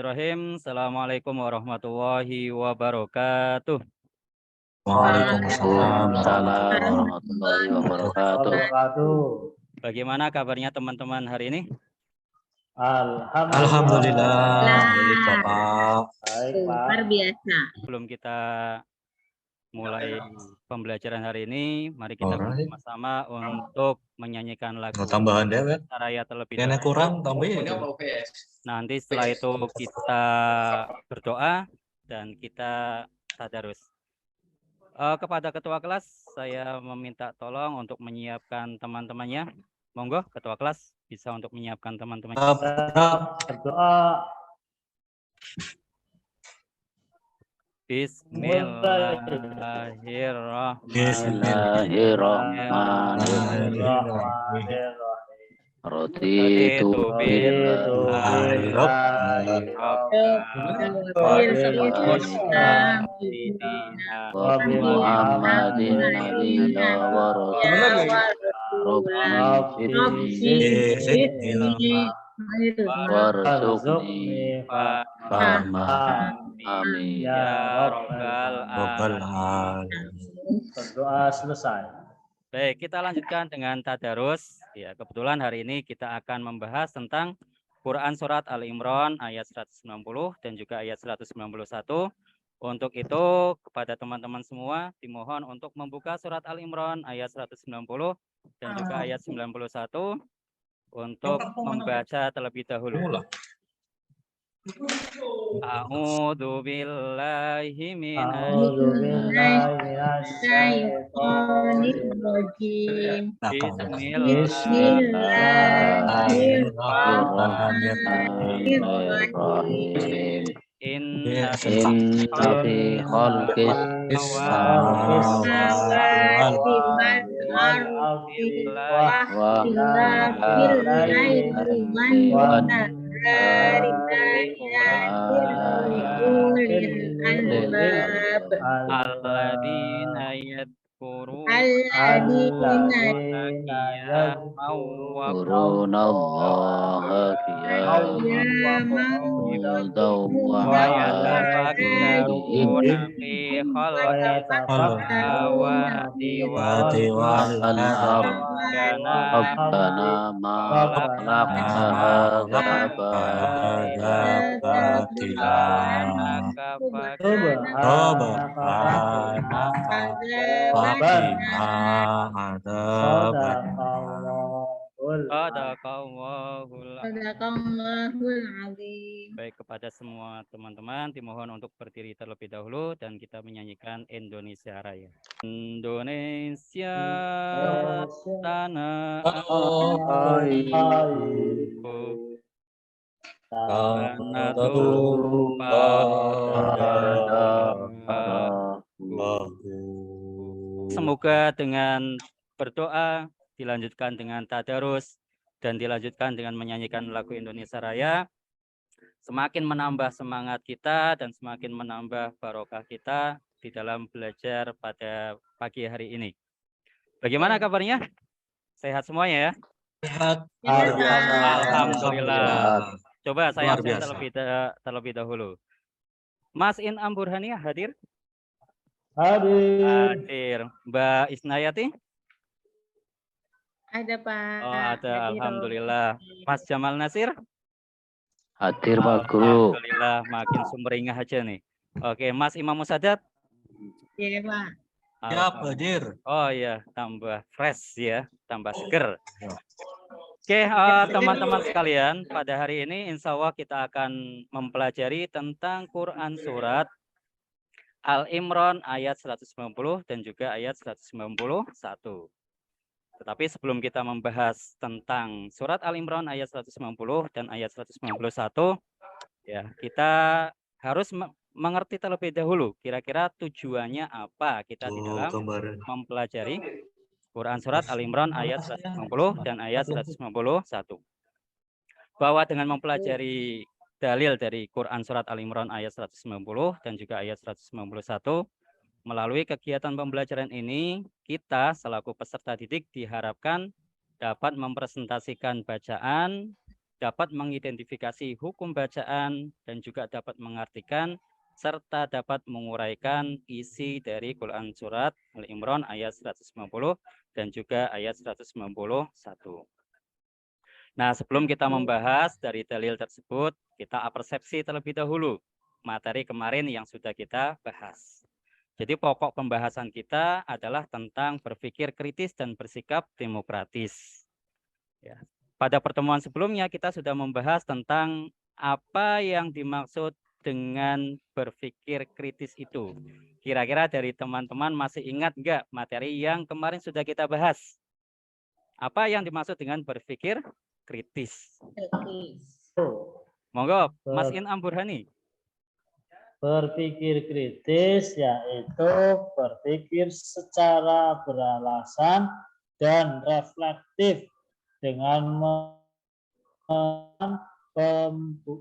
Bismillahirrahmanirrahim. Assalamualaikum warahmatullahi wabarakatuh. Waalaikumsalam warahmatullahi wabarakatuh. Bagaimana kabarnya teman-teman hari ini? Alhamdulillah. Baik, Bapak. Luar biasa. Sebelum kita mulai pembelajaran hari ini, mari kita bersama-sama untuk menyanyikan lagu tambahan deh, Saraya terlebih yang dahulu. kurang tambahin. Nanti setelah itu kita berdoa dan kita tadarus. Kepada ketua kelas, saya meminta tolong untuk menyiapkan teman-temannya. Monggo, ketua kelas bisa untuk menyiapkan teman-temannya. Berdoa. Bismillahirrahmanirrahim. Raditu billahi wa bi Muhammadin nabiyya wa warzuqni fahmah. Amin Ya Rabbal Alamin. Berdoa selesai. Baik, kita lanjutkan dengan tadarus. Ya, kebetulan hari ini kita akan membahas tentang Quran Surat Al-Imran ayat 190 dan juga ayat 191. Untuk itu, kepada teman-teman semua, dimohon untuk membuka Surat Al-Imran ayat 190 dan juga ayat 91 untuk membaca terlebih dahulu. A'udzu billahi Minasyaitonirrajim. Bismillahirrahmanirrahim. Inna fi khalqis samawati wal ardi wa ikhtilafil laili wan nahari alladzina yadhkurunallaha qiyaman wa yatafakkaruna fi khalqis samawati wal ardi Rabbana ma khalaqta hadza batila Sadaqallahul azim. Baik, kepada semua teman-teman dimohon untuk berdiri terlebih dahulu dan kita menyanyikan Indonesia Raya. Indonesia tanah airku, tanah tumpahku. Semoga dengan berdoa dilanjutkan dengan tadarus dan dilanjutkan dengan menyanyikan lagu Indonesia Raya, semakin menambah semangat kita dan semakin menambah barokah kita di dalam belajar pada pagi hari ini. Bagaimana kabarnya? Sehat semuanya ya? Sehat. Alhamdulillah. Coba saya absen terlebih dahulu. Mas Inam Burhania hadir? Hadir. Mbak Isnayati? Ada Pak. Oh, ada. Alhamdulillah. Mas Jamal Nasir? Hadir Pak Guru. Alhamdulillah, makin sumringah aja nih. Oke, Mas Imam Musadat? Iya Pak. Ya, hadir. Oh iya, tambah fresh ya, tambah seger. Oke, teman-teman sekalian, pada hari ini insya Allah kita akan mempelajari tentang Quran Surat Al-Imran ayat 190 dan juga ayat 191. Tetapi sebelum kita membahas tentang surat Al-Imran ayat 190 dan ayat 191, ya, kita harus mengerti terlebih dahulu kira-kira tujuannya apa kita di dalam mempelajari Quran surat Al-Imran ayat 190 dan ayat 191. Bahwa dengan mempelajari dalil dari Quran surat Al-Imran ayat 190 dan juga ayat 191, melalui kegiatan pembelajaran ini, kita selaku peserta didik diharapkan dapat mempresentasikan bacaan dapat mengidentifikasi hukum bacaan, dan juga dapat mengartikan serta dapat menguraikan isi dari Quran Surat Al-Imran ayat 190 dan juga ayat 191. Nah, sebelum kita membahas dari dalil tersebut, kita persepsi terlebih dahulu materi kemarin yang sudah kita bahas. Jadi pokok pembahasan kita adalah tentang berpikir kritis dan bersikap demokratis. Ya. Pada pertemuan sebelumnya kita sudah membahas tentang apa yang dimaksud dengan berpikir kritis itu. Kira-kira dari teman-teman masih ingat nggak materi yang kemarin sudah kita bahas? Apa yang dimaksud dengan berpikir kritis? Monggo, Mas Inam Burhani. Berpikir kritis yaitu berpikir secara beralasan dan reflektif dengan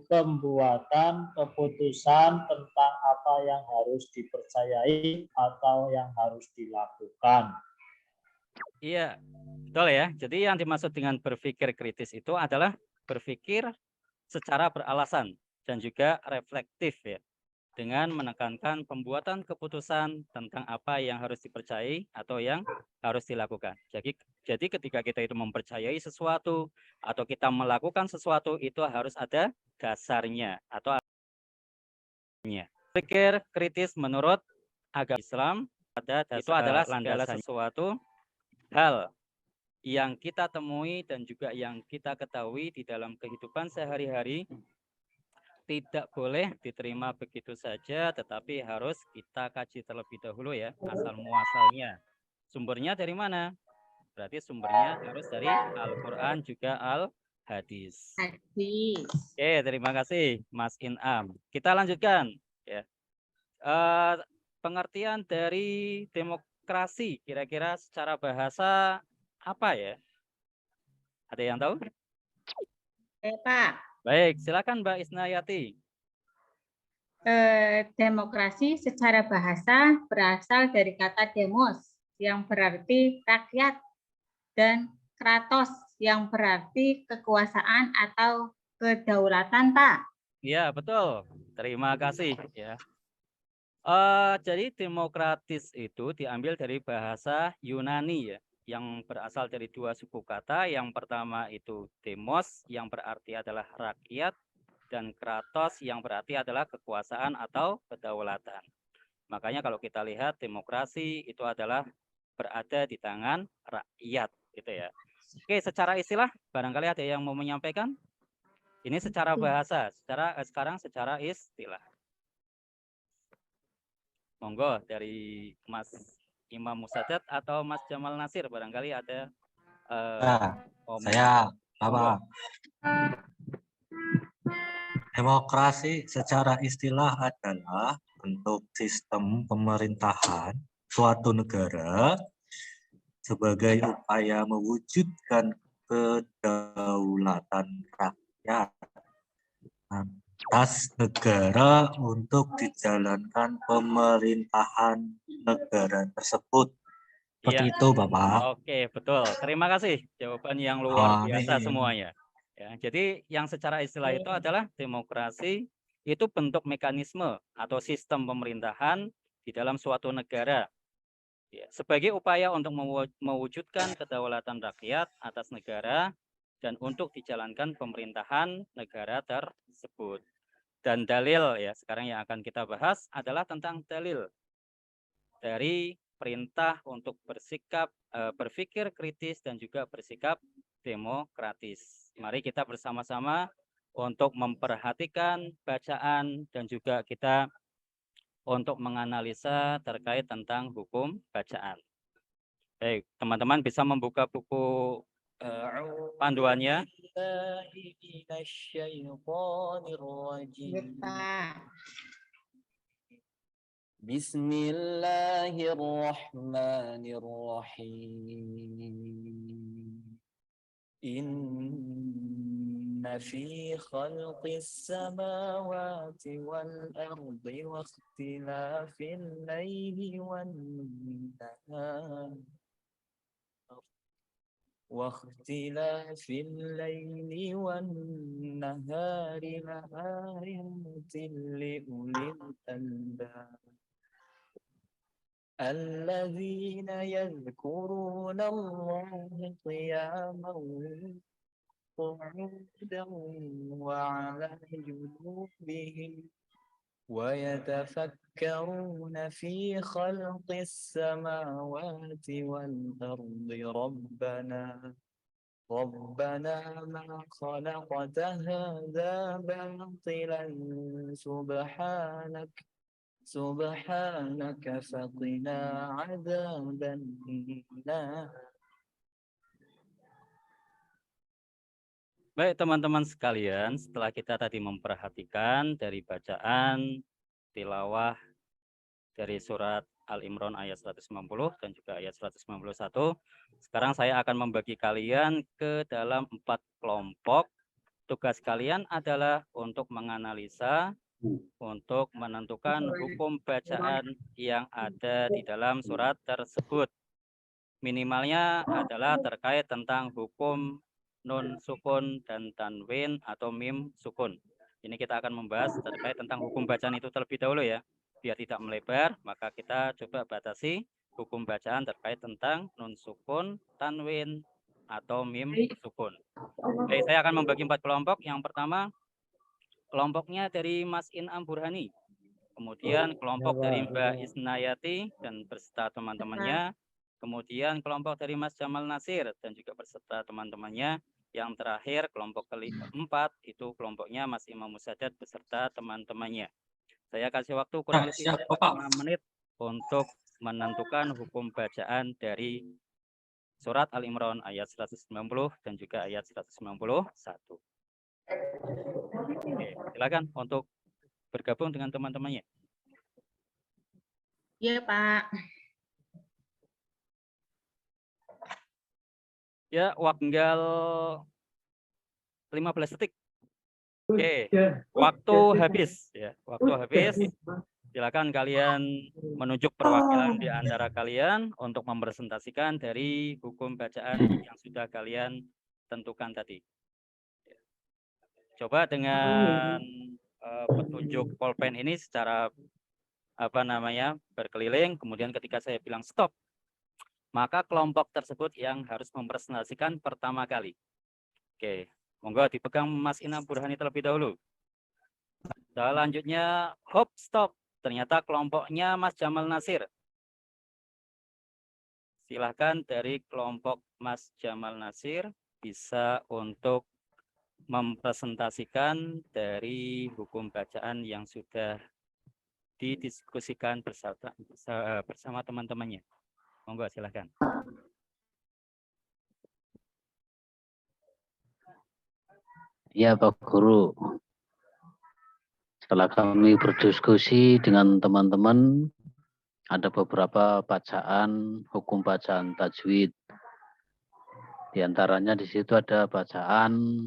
pembuatan keputusan tentang apa yang harus dipercayai atau yang harus dilakukan. Iya, betul ya. Jadi yang dimaksud dengan berpikir kritis itu adalah berpikir secara beralasan dan juga reflektif ya. Dengan menekankan pembuatan keputusan tentang apa yang harus dipercayai atau yang harus dilakukan. Jadi ketika kita itu mempercayai sesuatu atau kita melakukan sesuatu itu harus ada dasarnya atau pikir kritis menurut agama Islam itu adalah segala sesuatu hal yang kita temui dan juga yang kita ketahui di dalam kehidupan sehari-hari tidak boleh diterima begitu saja, tetapi harus kita kaji terlebih dahulu ya, asal muasalnya. Sumbernya dari mana? Berarti sumbernya harus dari Al-Quran juga Al-Hadis. Oke, terima kasih Mas Inam. Kita lanjutkan. Ya. Pengertian dari demokrasi, kira-kira secara bahasa apa ya? Ada yang tahu? Pak. Baik, silakan Mbak Isnayati. Demokrasi secara bahasa berasal dari kata demos yang berarti rakyat dan kratos yang berarti kekuasaan atau kedaulatan, Pak. Iya, betul. Terima kasih ya. Jadi demokratis itu diambil dari bahasa Yunani ya, yang berasal dari dua suku kata. Yang pertama itu demos, yang berarti adalah rakyat, dan kratos yang berarti adalah kekuasaan atau kedaulatan. Makanya kalau kita lihat demokrasi itu adalah berada di tangan rakyat gitu ya. Oke, secara istilah barangkali ada yang mau menyampaikan? Ini secara bahasa, sekarang secara istilah. Monggo dari Mas Imam Musadat atau Mas Jamal Nasir barangkali ada saya apa? Demokrasi secara istilah adalah bentuk sistem pemerintahan suatu negara sebagai upaya mewujudkan kedaulatan rakyat atas negara untuk dijalankan pemerintahan negara tersebut. Seperti itu, Bapak. Oke, betul. Terima kasih. Jawaban yang luar biasa semuanya. Ya, jadi yang secara istilah itu adalah demokrasi itu bentuk mekanisme atau sistem pemerintahan di dalam suatu negara. Ya, sebagai upaya untuk mewujudkan kedaulatan rakyat atas negara dan untuk dijalankan pemerintahan negara tersebut. Dan dalil ya sekarang yang akan kita bahas adalah tentang dalil dari perintah untuk berpikir kritis dan juga bersikap demokratis. Mari kita bersama-sama untuk memperhatikan bacaan dan juga kita untuk menganalisa terkait tentang hukum bacaan. Baik, teman-teman bisa membuka buku panduannya. Bismillahirrahmanirrahim. Inna fi khalqis samawati wal ardi wa ikhtilafil laili wan nahar واختلاف الليل والنهار لآيات لأولي الألباب الذين يذكرون الله قياما وقعودا وعلى جنوبهم ويتفكرون في خلق السماوات والأرض ربنا ما خلقت هذا باطلا سبحانك فقنا عذاب النار. Baik teman-teman sekalian, setelah kita tadi memperhatikan dari bacaan tilawah dari surat Al-Imran ayat 190 dan juga ayat 191, sekarang saya akan membagi kalian ke dalam 4 kelompok. Tugas kalian adalah untuk menganalisa, untuk menentukan hukum bacaan yang ada di dalam surat tersebut. Minimalnya adalah terkait tentang hukum nun sukun dan tanwin atau mim sukun. Ini kita akan membahas terkait tentang hukum bacaan itu terlebih dahulu ya. Biar tidak melebar, maka kita coba batasi hukum bacaan terkait tentang nun sukun, tanwin, atau mim sukun. Baik, saya akan membagi 4 kelompok. Yang pertama, kelompoknya dari Mas Inam Burhani. Kemudian kelompok dari Mbak Isnayati dan beserta teman-temannya. Kemudian kelompok dari Mas Jamal Nasir dan juga beserta teman-temannya. Yang terakhir kelompok keempat itu kelompoknya Mas Imam Musaddad beserta teman-temannya. Saya kasih waktu kurang lebih 5 menit untuk menentukan hukum bacaan dari surat Al-Imran ayat 190 dan juga ayat 191. Oke, silakan untuk bergabung dengan teman-temannya. Iya, Pak. Ya, tinggal 15 detik. Oke, waktu habis ya. Waktu habis. Silakan kalian menunjuk perwakilan di antara kalian untuk mempresentasikan dari hukum bacaan yang sudah kalian tentukan tadi. Coba dengan petunjuk pulpen ini secara berkeliling, kemudian ketika saya bilang stop, maka kelompok tersebut yang harus mempresentasikan pertama kali. Oke, monggo dipegang Mas Inam Burhani terlebih dahulu. Selanjutnya, hop, stop. Ternyata kelompoknya Mas Jamal Nasir. Silahkan dari kelompok Mas Jamal Nasir bisa untuk mempresentasikan dari hukum bacaan yang sudah didiskusikan bersama teman-temannya. Monggo silahkan. Ya Pak Guru, setelah kami berdiskusi dengan teman-teman, ada beberapa bacaan, hukum bacaan tajwid. Di antaranya di situ ada bacaan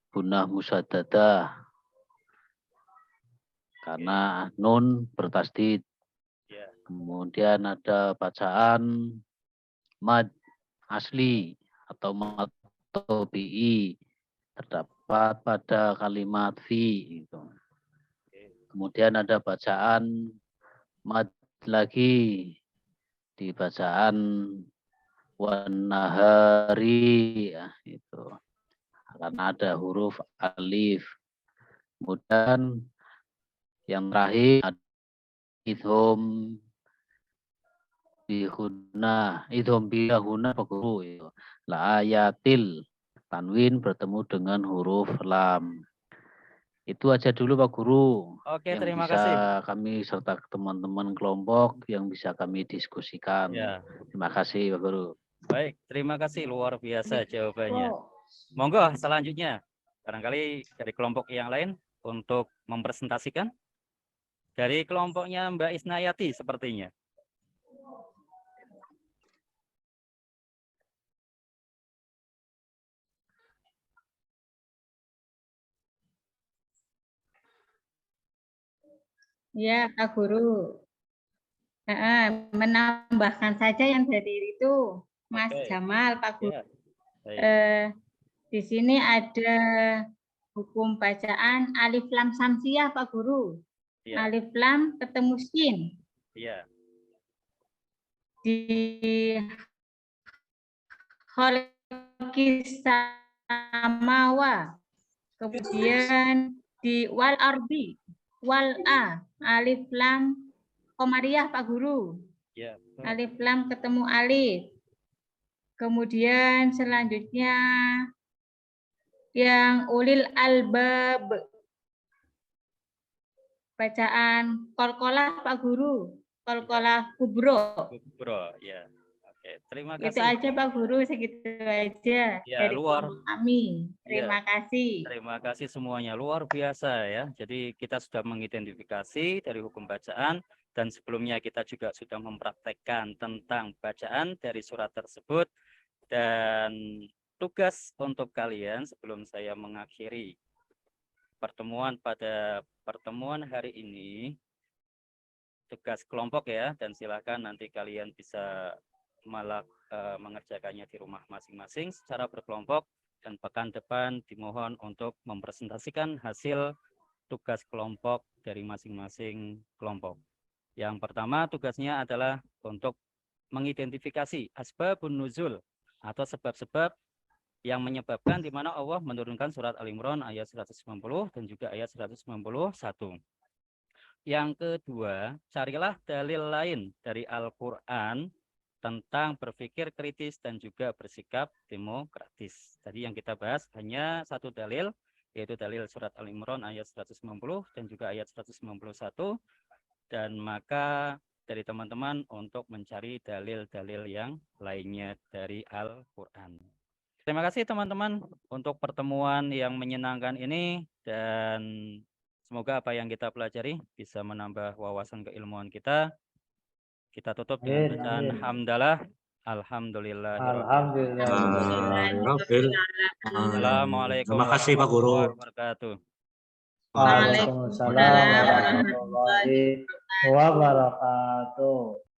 gunah musaddadah, karena nun bertasdid. Kemudian ada bacaan mad asli atau mad tabi'i, terdapat pada kalimat fi. Kemudian ada bacaan mad lagi di bacaan wanahari, ya, itu karena ada huruf alif. Kemudian yang terakhir ada idhom bihuna Pak Guru, itu la ayatil, tanwin bertemu dengan huruf lam. Itu aja dulu Pak Guru. Oke, yang terima bisa kasih. Kami serta teman-teman kelompok yang bisa kami diskusikan. Ya. Terima kasih Pak Guru. Baik, terima kasih, luar biasa jawabannya. Monggo selanjutnya, barangkali dari kelompok yang lain untuk mempresentasikan. Dari kelompoknya Mbak Isnayati sepertinya. Ya, Pak Guru. Menambahkan saja yang dari itu, Mas Oke. Jamal, Pak Guru. Ya. Baik. Di sini ada hukum bacaan alif lam samsiah Pak Guru. Iya, Alif lam ketemu sin. iya. Di khalqis samawa. Kemudian di wal ardi, wal a, alif lam komariah Pak Guru. Iya, betul. Alif lam ketemu alif. Kemudian selanjutnya yang ulil albab. Bacaan kolkolah Pak Guru. Kolkolah kubro. Bro, ya. Oke, terima Itu kasih. aja Pak Guru, segitu aja Ya, dari luar. kelompok kami. Terima kasih. Terima kasih semuanya, luar biasa ya. Jadi kita sudah mengidentifikasi dari hukum bacaan dan sebelumnya kita juga sudah mempraktekkan tentang bacaan dari surat tersebut. Dan tugas untuk kalian sebelum saya mengakhiri pertemuan pada pertemuan hari ini, tugas kelompok ya, dan silakan nanti kalian bisa mengerjakannya di rumah masing-masing secara berkelompok, dan pekan depan dimohon untuk mempresentasikan hasil tugas kelompok dari masing-masing kelompok. Yang pertama tugasnya adalah untuk mengidentifikasi asbabun nuzul atau sebab-sebab yang menyebabkan di mana Allah menurunkan surat Al-Imran ayat 190 dan juga ayat 191. Yang kedua, carilah dalil lain dari Al-Quran tentang berpikir kritis dan juga bersikap demokratis. Tadi yang kita bahas hanya satu dalil, yaitu dalil surat Al-Imran ayat 190 dan juga ayat 191. Dan maka dari teman-teman untuk mencari dalil-dalil yang lainnya dari Al-Quran. Terima kasih teman-teman untuk pertemuan yang menyenangkan ini, dan semoga apa yang kita pelajari bisa menambah wawasan keilmuan kita. Kita tutup dengan bacaan hamdalah. Alhamdulillah. Assalamualaikum Terima kasih Pak Guru. warahmatullahi wabarakatuh. Waalaikumsalam warahmatullahi wabarakatuh.